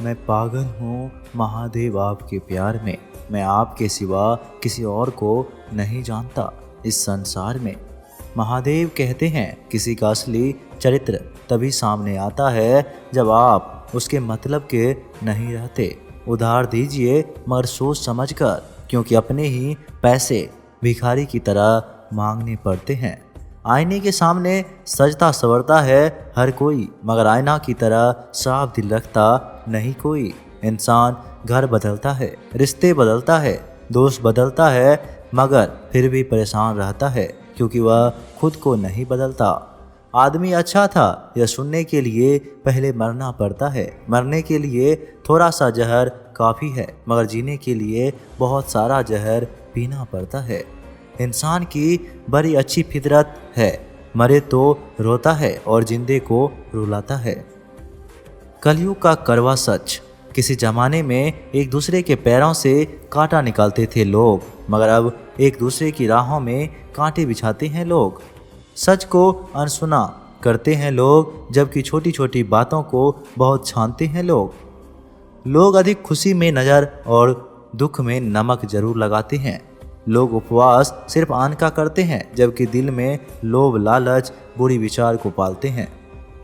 मैं पागल हूँ महादेव आपके प्यार में। मैं आपके सिवा किसी और को नहीं जानता इस संसार में। महादेव कहते हैं किसी का असली चरित्र तभी सामने आता है जब आप उसके मतलब के नहीं रहते। उधार दीजिए मगर सोच समझ कर, क्योंकि अपने ही पैसे भिखारी की तरह मांगने पड़ते हैं। आईने के सामने सजता संवरता है हर कोई, मगर आईना की तरह साफ दिल रखता नहीं कोई। इंसान घर बदलता है, रिश्ते बदलता है, दोस्त बदलता है, मगर फिर भी परेशान रहता है क्योंकि वह खुद को नहीं बदलता। आदमी अच्छा था यह सुनने के लिए पहले मरना पड़ता है। मरने के लिए थोड़ा सा जहर काफ़ी है, मगर जीने के लिए बहुत सारा जहर पीना पड़ता है। इंसान की बड़ी अच्छी फितरत है, मरे तो रोता है और जिंदे को रुलाता है। कलयुग का कड़वा सच। किसी जमाने में एक दूसरे के पैरों से कांटा निकालते थे लोग, मगर अब एक दूसरे की राहों में कांटे बिछाते हैं लोग। सच को अनसुना करते हैं लोग, जबकि छोटी छोटी बातों को बहुत छानते हैं लोग अधिक खुशी में नज़र और दुख में नमक जरूर लगाते हैं। लोग उपवास सिर्फ अन्न का करते हैं, जबकि दिल में लोभ लालच बुरी विचार को पालते हैं।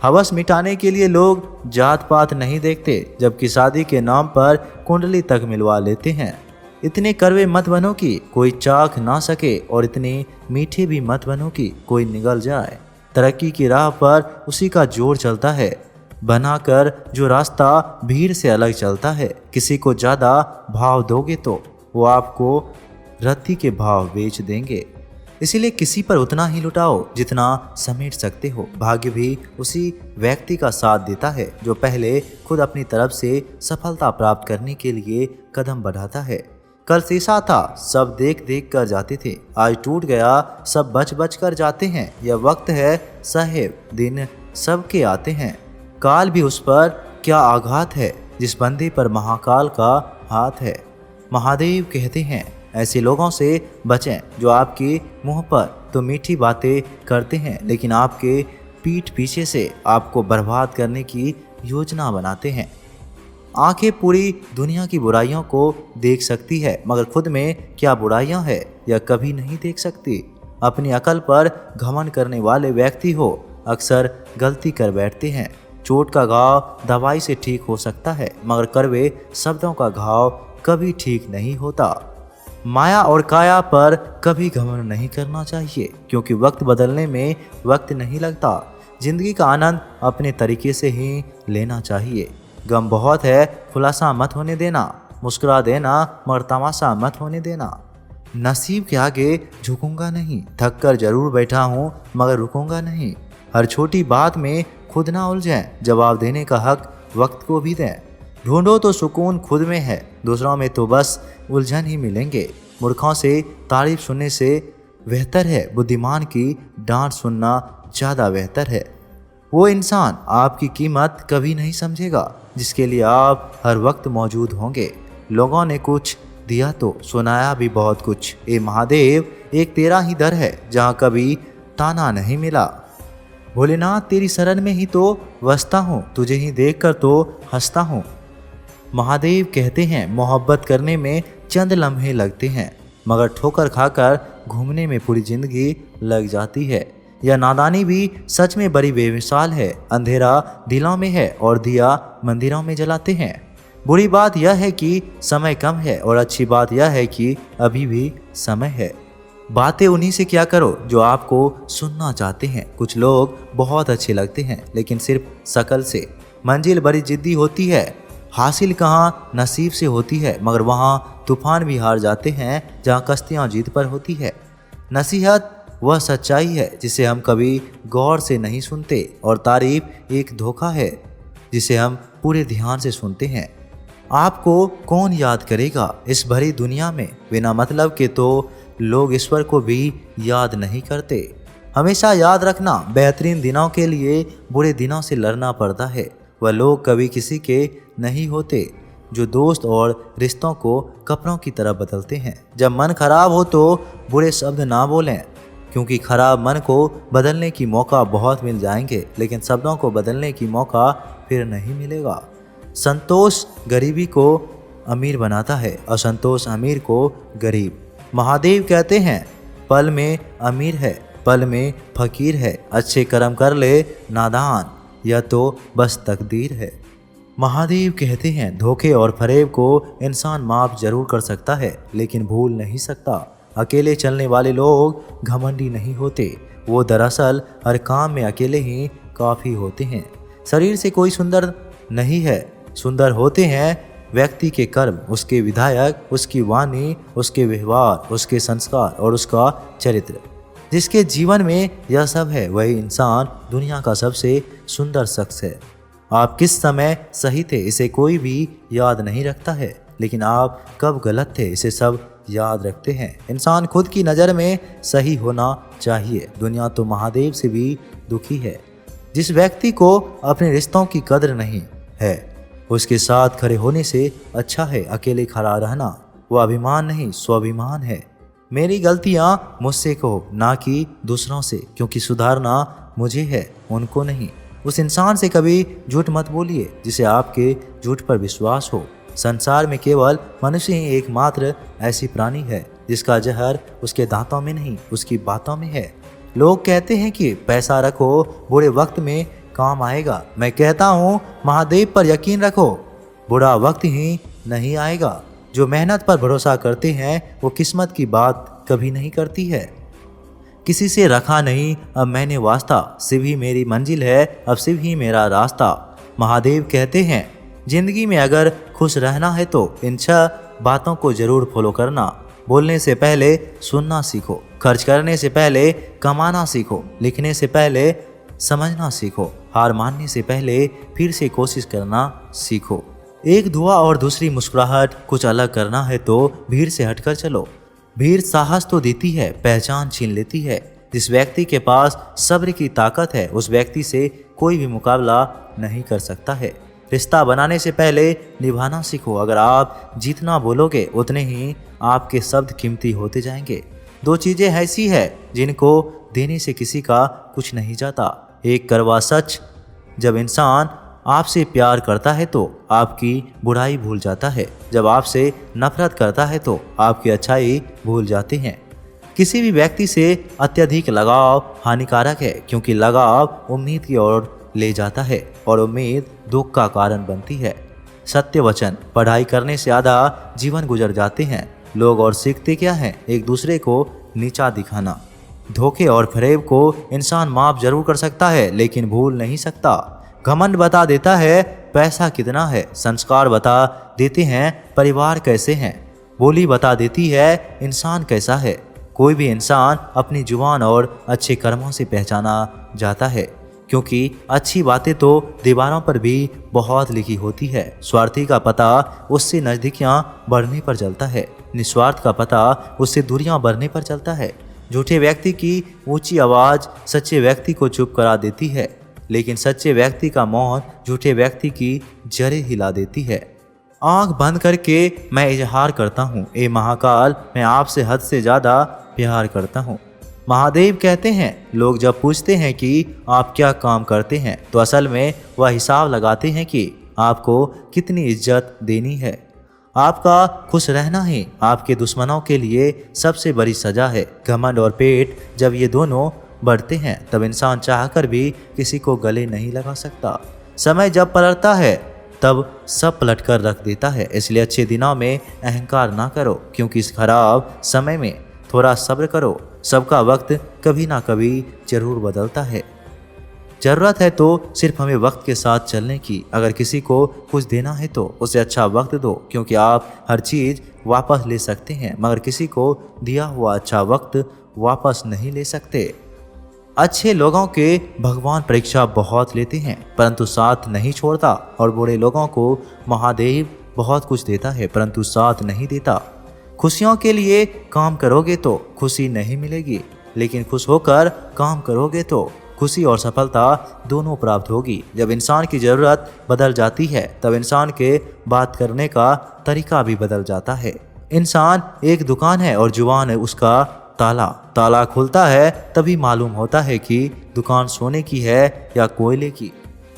हवस मिटाने के लिए लोग जात पात नहीं देखते, जबकि शादी के नाम पर कुंडली तक मिलवा लेते हैं। इतने कड़वे मत बनो कि कोई चाख ना सके, और इतने मीठे भी मत बनो कि कोई निगल जाए। तरक्की की राह पर उसी का जोर चलता है, बनाकर जो रास्ता भीड़ से अलग चलता है। किसी को ज़्यादा भाव दोगे तो वो आपको रत्ती के भाव बेच देंगे। इसीलिए किसी पर उतना ही लुटाओ जितना समेट सकते हो। भाग्य भी उसी व्यक्ति का साथ देता है जो पहले खुद अपनी तरफ से सफलता प्राप्त करने के लिए कदम बढ़ाता है। कल शीशा था, सब देख देख कर जाते थे, आज टूट गया, सब बच बच कर जाते हैं। यह वक्त है साहेब, दिन सबके आते हैं। काल भी उस पर क्या आघात है जिस बंदे पर महाकाल का हाथ है। महादेव कहते हैं ऐसे लोगों से बचें जो आपके मुंह पर तो मीठी बातें करते हैं, लेकिन आपके पीठ पीछे से आपको बर्बाद करने की योजना बनाते हैं। आंखें पूरी दुनिया की बुराइयों को देख सकती है, मगर खुद में क्या बुराइयां हैं यह कभी नहीं देख सकती। अपनी अकल पर घमंड करने वाले व्यक्ति हो अक्सर गलती कर बैठते हैं। चोट का घाव दवाई से ठीक हो सकता है, मगर कड़वे शब्दों का घाव कभी ठीक नहीं होता। माया और काया पर कभी घमंड नहीं करना चाहिए, क्योंकि वक्त बदलने में वक्त नहीं लगता। जिंदगी का आनंद अपने तरीके से ही लेना चाहिए। गम बहुत है, खुलासा मत होने देना। मुस्कुरा देना मगर तमाशा मत होने देना। नसीब के आगे झुकूंगा नहीं, थक कर जरूर बैठा हूँ मगर रुकूंगा नहीं। हर छोटी बात में खुद ना उलझें, जवाब देने का हक वक्त को भी दें। ढूंढो तो सुकून खुद में है, दूसरों में तो बस उलझन ही मिलेंगे। मूर्खों से तारीफ सुनने से बेहतर है बुद्धिमान की डांट सुनना ज़्यादा बेहतर है। वो इंसान आपकी कीमत कभी नहीं समझेगा जिसके लिए आप हर वक्त मौजूद होंगे। लोगों ने कुछ दिया तो सुनाया भी बहुत कुछ। ए महादेव, एक तेरा ही दर है जहाँ कभी ताना नहीं मिला। भोलेनाथ, तेरी शरण में ही तो बसता हूँ, तुझे ही देखकर तो हंसता हूँ। महादेव कहते हैं मोहब्बत करने में चंद लम्हे लगते हैं, मगर ठोकर खाकर घूमने में पूरी जिंदगी लग जाती है। यह नादानी भी सच में बड़ी बेमिसाल है। अंधेरा दिलों में है और दिया मंदिरों में जलाते हैं। बुरी बात यह है कि समय कम है, और अच्छी बात यह है कि अभी भी समय है। बातें उन्हीं से क्या करो जो आपको सुनना चाहते हैं। कुछ लोग बहुत अच्छे लगते हैं, लेकिन सिर्फ शकल से। मंजिल बड़ी जिद्दी होती है, हासिल कहाँ नसीब से होती है, मगर वहाँ तूफान भी हार जाते हैं जहाँ कश्तियाँ जीत पर होती है। नसीहत वह सच्चाई है जिसे हम कभी गौर से नहीं सुनते, और तारीफ एक धोखा है जिसे हम पूरे ध्यान से सुनते हैं। आपको कौन याद करेगा इस भरी दुनिया में? बिना मतलब के तो लोग ईश्वर को भी याद नहीं करते। हमेशा याद रखना, बेहतरीन दिनों के लिए बुरे दिनों से लड़ना पड़ता है। वह लोग कभी किसी के नहीं होते जो दोस्त और रिश्तों को कपड़ों की तरह बदलते हैं। जब मन खराब हो तो बुरे शब्द ना बोलें, क्योंकि खराब मन को बदलने की मौका बहुत मिल जाएंगे, लेकिन शब्दों को बदलने की मौका फिर नहीं मिलेगा। संतोष गरीबी को अमीर बनाता है, असंतोष अमीर को गरीब। महादेव कहते हैं पल में अमीर है, पल में फकीर है, अच्छे कर्म कर ले नादान, यह तो बस तकदीर है। महादेव कहते हैं धोखे और फरेब को इंसान माफ जरूर कर सकता है लेकिन भूल नहीं सकता। अकेले चलने वाले लोग घमंडी नहीं होते, वो दरअसल हर काम में अकेले ही काफ़ी होते हैं। शरीर से कोई सुंदर नहीं है, सुंदर होते हैं व्यक्ति के कर्म, उसके विधायक, उसकी वाणी, उसके व्यवहार, उसके संस्कार और उसका चरित्र। जिसके जीवन में यह सब है वही इंसान दुनिया का सबसे सुंदर शख्स है। आप किस समय सही थे इसे कोई भी याद नहीं रखता है, लेकिन आप कब गलत थे इसे सब याद रखते हैं। इंसान खुद की नज़र में सही होना चाहिए। दुनिया तो महादेव से भी दुखी है। जिस व्यक्ति को अपने रिश्तों की कदर नहीं है उसके साथ खड़े होने से अच्छा है अकेले खड़ा रहना। वह अभिमान नहीं स्वाभिमान है। मेरी गलतियाँ मुझसे कहो ना कि दूसरों से, क्योंकि सुधारना मुझे है उनको नहीं। उस इंसान से कभी झूठ मत बोलिए जिसे आपके झूठ पर विश्वास हो। संसार में केवल मनुष्य ही एकमात्र ऐसी प्राणी है जिसका जहर उसके दांतों में नहीं उसकी बातों में है। लोग कहते हैं कि पैसा रखो बुरे वक्त में काम आएगा। मैं कहता हूँ महादेव पर यकीन रखो, बुरा वक्त ही नहीं आएगा। जो मेहनत पर भरोसा करते हैं वो किस्मत की बात कभी नहीं करती है। किसी से रखा नहीं अब मैंने वास्ता, शिव ही मेरी मंजिल है अब शिव ही मेरा रास्ता। महादेव कहते हैं जिंदगी में अगर खुश रहना है तो इन 6 बातों को जरूर फॉलो करना। बोलने से पहले सुनना सीखो, खर्च करने से पहले कमाना सीखो, लिखने से पहले समझना सीखो, हार मानने से पहले फिर से कोशिश करना सीखो। एक दुआ और दूसरी मुस्कुराहट, कुछ अलग करना है तो भीड़ से हटकर चलो। भीड़ साहस तो देती है, पहचान छीन लेती है। जिस व्यक्ति के पास सब्र की ताकत है उस व्यक्ति से कोई भी मुकाबला नहीं कर सकता है। रिश्ता बनाने से पहले निभाना सीखो। अगर आप जितना बोलोगे उतने ही आपके शब्द कीमती होते जाएंगे। 2 चीज़ें ऐसी है जिनको देने से किसी का कुछ नहीं जाता। एक कड़वा सच, जब इंसान आपसे प्यार करता है तो आपकी बुराई भूल जाता है, जब आपसे नफरत करता है तो आपकी अच्छाई भूल जाते हैं। किसी भी व्यक्ति से अत्यधिक लगाव हानिकारक है, क्योंकि लगाव उम्मीद की ओर ले जाता है और उम्मीद दुख का कारण बनती है। सत्य वचन, पढ़ाई करने से आधा जीवन गुजर जाते हैं। लोग और सीखते क्या हैं? एक दूसरे को नीचा दिखाना। धोखे और फरेब को इंसान माफ जरूर कर सकता है लेकिन भूल नहीं सकता। घमंड बता देता है पैसा कितना है, संस्कार बता देते हैं परिवार कैसे हैं, बोली बता देती है इंसान कैसा है। कोई भी इंसान अपनी जुबान और अच्छे कर्मों से पहचाना जाता है, क्योंकि अच्छी बातें तो दीवारों पर भी बहुत लिखी होती है। स्वार्थी का पता उससे नज़दीकियाँ बढ़ने पर चलता है, निस्वार्थ का पता उससे दूरियाँ बढ़ने पर चलता है। झूठे व्यक्ति की ऊंची आवाज़ सच्चे व्यक्ति को चुप करा देती है, लेकिन सच्चे व्यक्ति का मौन झूठे व्यक्ति की जड़ें हिला देती है। आंख बंद करके मैं इजहार करता हूँ, ए महाकाल मैं आपसे हद से ज़्यादा प्यार करता हूँ। महादेव कहते हैं लोग जब पूछते हैं कि आप क्या काम करते हैं तो असल में वह हिसाब लगाते हैं कि आपको कितनी इज्जत देनी है। आपका खुश रहना ही आपके दुश्मनों के लिए सबसे बड़ी सजा है। घमंड और पेट जब ये दोनों बढ़ते हैं तब इंसान चाहकर भी किसी को गले नहीं लगा सकता। समय जब पलटता है तब सब पलट कर रख देता है। इसलिए अच्छे दिनों में अहंकार ना करो, क्योंकि इस खराब समय में थोड़ा सब्र करो। सबका वक्त कभी ना कभी जरूर बदलता है। ज़रूरत है तो सिर्फ हमें वक्त के साथ चलने की। अगर किसी को कुछ देना है तो उसे अच्छा वक्त दो, क्योंकि आप हर चीज़ वापस ले सकते हैं मगर किसी को दिया हुआ अच्छा वक्त वापस नहीं ले सकते। अच्छे लोगों के भगवान परीक्षा बहुत लेते हैं परंतु साथ नहीं छोड़ता, और बुरे लोगों को महादेव बहुत कुछ देता है परंतु साथ नहीं देता। खुशियों के लिए काम करोगे तो खुशी नहीं मिलेगी, लेकिन खुश होकर काम करोगे तो खुशी और सफलता दोनों प्राप्त होगी। जब इंसान की ज़रूरत बदल जाती है तब इंसान के बात करने का तरीका भी बदल जाता है। इंसान एक दुकान है और जुबान है उसका ताला। ताला खुलता है तभी मालूम होता है कि दुकान सोने की है या कोयले की।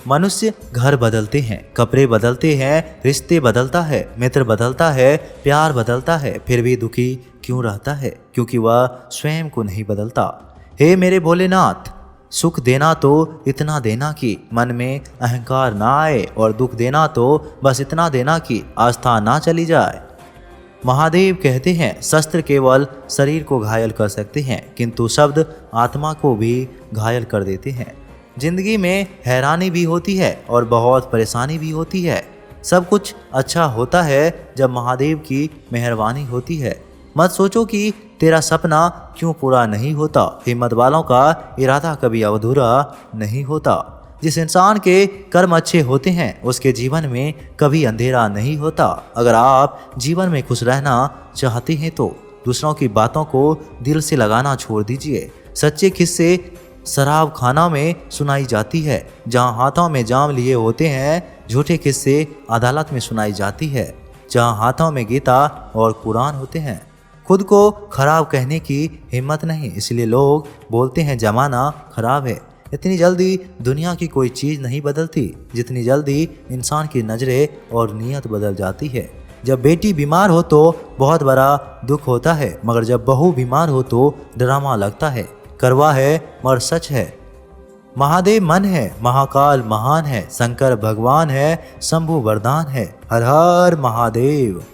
मनुष्य घर बदलते हैं, कपड़े बदलते हैं, रिश्ते बदलता है, मित्र बदलता है, प्यार बदलता है, फिर भी दुखी क्यों रहता है? क्योंकि वह स्वयं को नहीं बदलता। हे मेरे भोलेनाथ, सुख देना तो इतना देना कि मन में अहंकार ना आए, और दुख देना तो बस इतना देना कि आस्था ना चली जाए। महादेव कहते हैं, शस्त्र केवल शरीर को घायल कर सकते हैं, किंतु शब्द आत्मा को भी घायल कर देते हैं। जिंदगी में हैरानी भी होती है और बहुत परेशानी भी होती है। सब कुछ अच्छा होता है जब महादेव की मेहरबानी होती है। मत सोचो कि तेरा सपना क्यों पूरा नहीं होता। हिम्मत वालों का इरादा कभी अधूरा नहीं होता। जिस इंसान के कर्म अच्छे होते हैं उसके जीवन में कभी अंधेरा नहीं होता। अगर आप जीवन में खुश रहना चाहते हैं तो दूसरों की बातों को दिल से लगाना छोड़ दीजिए। सच्चे किस्से शराब खाना में सुनाई जाती है, जहां हाथों में जाम लिए होते हैं। झूठे किस्से अदालत में सुनाई जाती है, जहां हाथों में गीता और कुरान होते हैं। खुद को खराब कहने की हिम्मत नहीं, इसलिए लोग बोलते हैं जमाना खराब है। इतनी जल्दी दुनिया की कोई चीज़ नहीं बदलती जितनी जल्दी इंसान की नज़रें और नीयत बदल जाती है। जब बेटी बीमार हो तो बहुत बड़ा दुख होता है, मगर जब बहू बीमार हो तो ड्रामा लगता है। करवा है मगर सच है। महादेव मन है, महाकाल महान है, शंकर भगवान है, शंभु वरदान है। हर हर महादेव।